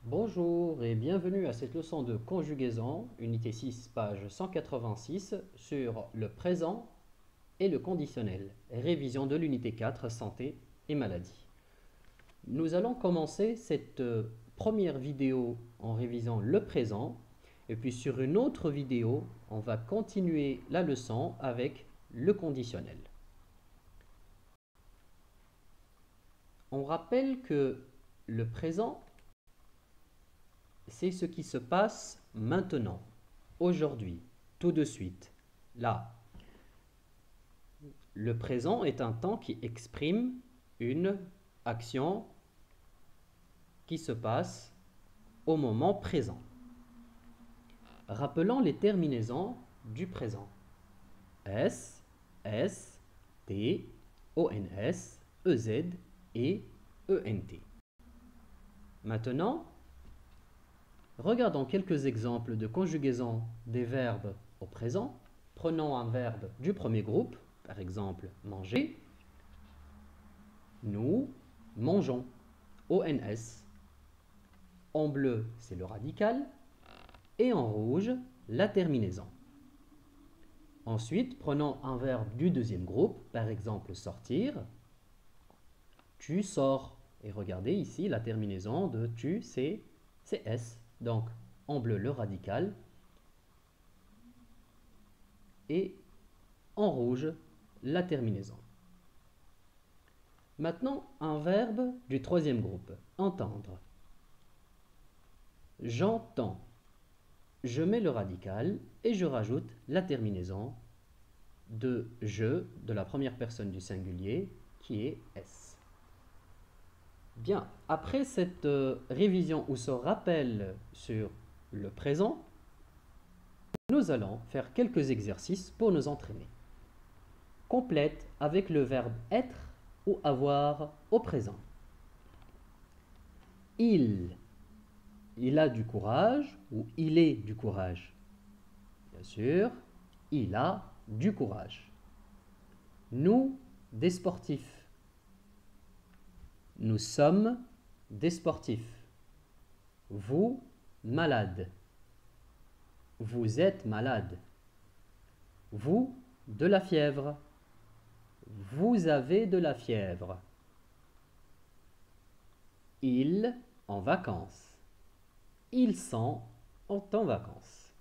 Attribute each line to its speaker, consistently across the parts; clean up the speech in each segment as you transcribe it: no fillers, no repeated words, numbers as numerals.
Speaker 1: Bonjour et bienvenue à cette leçon de conjugaison, unité 6, page 186, sur le présent et le conditionnel. Révision de l'unité 4, santé et maladie. Nous allons commencer cette première vidéo en révisant le présent, et puis sur une autre vidéo, on va continuer la leçon avec le conditionnel. On rappelle que le présent, c'est ce qui se passe maintenant, aujourd'hui, tout de suite, là. Le présent est un temps qui exprime une action qui se passe au moment présent. Rappelons les terminaisons du présent. S, S, T, ONS, EZ et ENT. Maintenant, regardons quelques exemples de conjugaison des verbes au présent. Prenons un verbe du premier groupe, par exemple manger. Nous mangeons. ONS. En bleu, c'est le radical. Et en rouge, la terminaison. Ensuite, prenons un verbe du deuxième groupe, par exemple sortir. Tu sors. Et regardez ici, la terminaison de tu, c'est S. Donc, en bleu, le radical. Et en rouge, la terminaison. Maintenant, un verbe du troisième groupe. Entendre. J'entends. Je mets le radical et je rajoute la terminaison de je de la première personne du singulier qui est S. Bien, après cette révision ou ce rappel sur le présent, nous allons faire quelques exercices pour nous entraîner. Complète avec le verbe être ou avoir au présent. Il a du courage ou il est du courage. Bien sûr, il a du courage. Nous, des sportifs. Nous sommes des sportifs. Vous, malade. Vous êtes malade. Vous, de la fièvre. Vous avez de la fièvre. Ils, en vacances. Ils sont en vacances.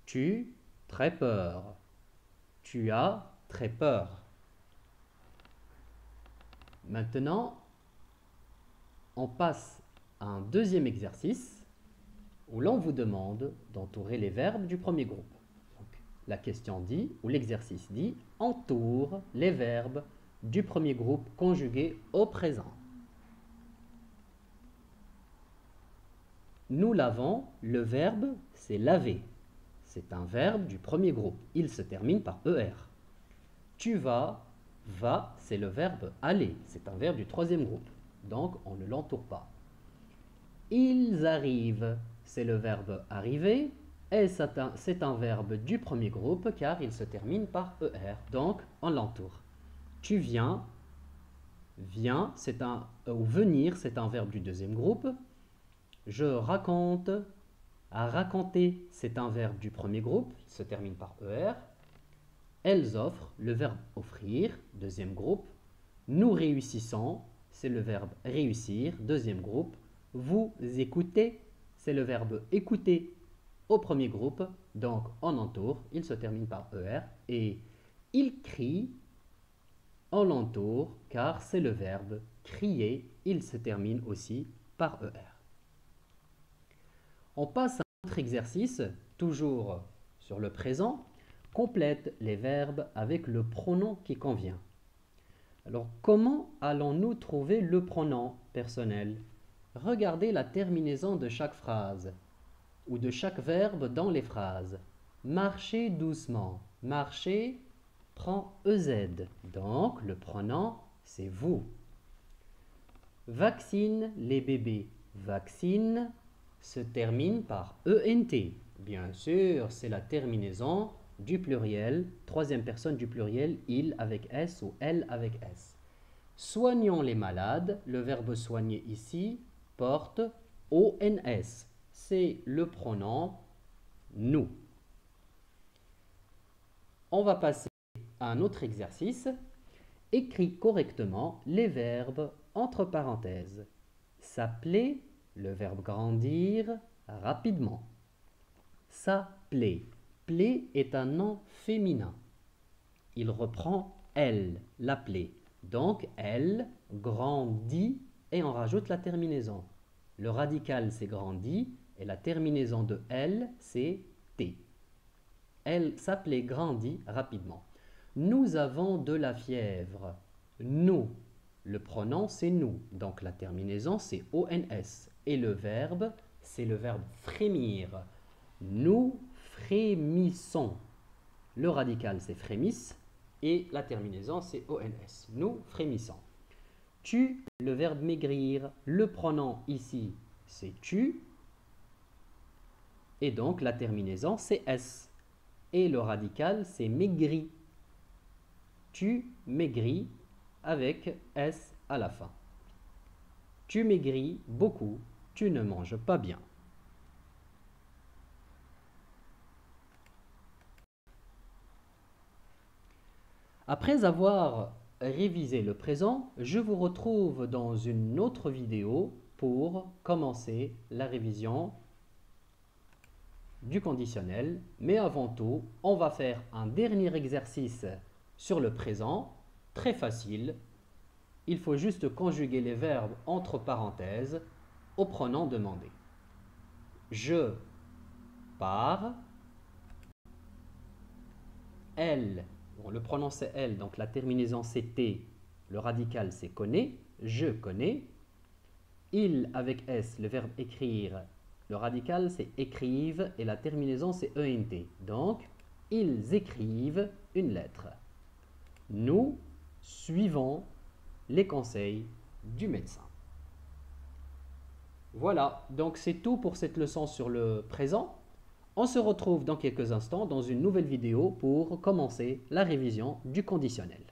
Speaker 1: Tu, très peur. Tu as très peur. Maintenant, on passe à un deuxième exercice où l'on vous demande d'entourer les verbes du premier groupe. Donc, la question dit, ou l'exercice dit, entoure les verbes du premier groupe conjugués au présent. Nous lavons, le verbe, c'est laver. C'est un verbe du premier groupe. Il se termine par ER. Tu vas, va, c'est le verbe aller. C'est un verbe du troisième groupe. Donc, on ne l'entoure pas. Ils arrivent, c'est le verbe arriver. Et c'est un verbe du premier groupe car il se termine par ER. Donc, on l'entoure. Tu viens, viens, ou venir, c'est un verbe du deuxième groupe. Je raconte, à raconter, c'est un verbe du premier groupe, il se termine par ER. Elles offrent, le verbe offrir, deuxième groupe. Nous réussissons, c'est le verbe réussir, deuxième groupe. Vous écoutez, c'est le verbe écouter au premier groupe, donc on entoure, il se termine par ER. Et il crie, on l'entoure car c'est le verbe crier, il se termine aussi par ER. On passe à un autre exercice, toujours sur le présent. Complète les verbes avec le pronom qui convient. Alors, comment allons-nous trouver le pronom personnel? Regardez la terminaison de chaque phrase ou de chaque verbe dans les phrases. Marcher doucement. Marcher prend EZ. Donc, le pronom, c'est vous. Vaccine les bébés. Vaccine se termine par ENT. Bien sûr, c'est la terminaison du pluriel, troisième personne du pluriel, il avec S ou elle avec S. Soignons les malades, le verbe soigner ici porte ONS, c'est le pronom nous. On va passer à un autre exercice. Écris correctement les verbes entre parenthèses. S'appeler, le verbe grandir rapidement. S'appeler. Plaît est un nom féminin. Il reprend elle, l'appeler. Donc, elle grandit et on rajoute la terminaison. Le radical, c'est grandit et la terminaison de elle, c'est t. Elle s'appelait grandit rapidement. Nous avons de la fièvre. Nous. Le pronom, c'est nous. Donc, la terminaison, c'est ONS. Et le verbe, c'est le verbe frémir. Nous frémissons. Le radical, c'est frémisse. Et la terminaison, c'est ONS. Nous frémissons. Tu, le verbe maigrir. Le pronom ici, c'est tu. Et donc, la terminaison, c'est S. Et le radical, c'est maigri. Tu maigris avec S à la fin. Tu maigris beaucoup. Tu ne manges pas bien. Après avoir révisé le présent, je vous retrouve dans une autre vidéo pour commencer la révision du conditionnel. Mais avant tout, on va faire un dernier exercice sur le présent, très facile. Il faut juste conjuguer les verbes entre parenthèses au pronom demandé. Je pars. Elle. Bon, le pronom c'est elle, donc la terminaison c'est t, le radical c'est connaît, je connais. Il avec s, le verbe écrire, le radical c'est écrivent et la terminaison c'est ent. Donc, ils écrivent une lettre. Nous suivons les conseils du médecin. Voilà, donc c'est tout pour cette leçon sur le présent. On se retrouve dans quelques instants dans une nouvelle vidéo pour commencer la révision du conditionnel.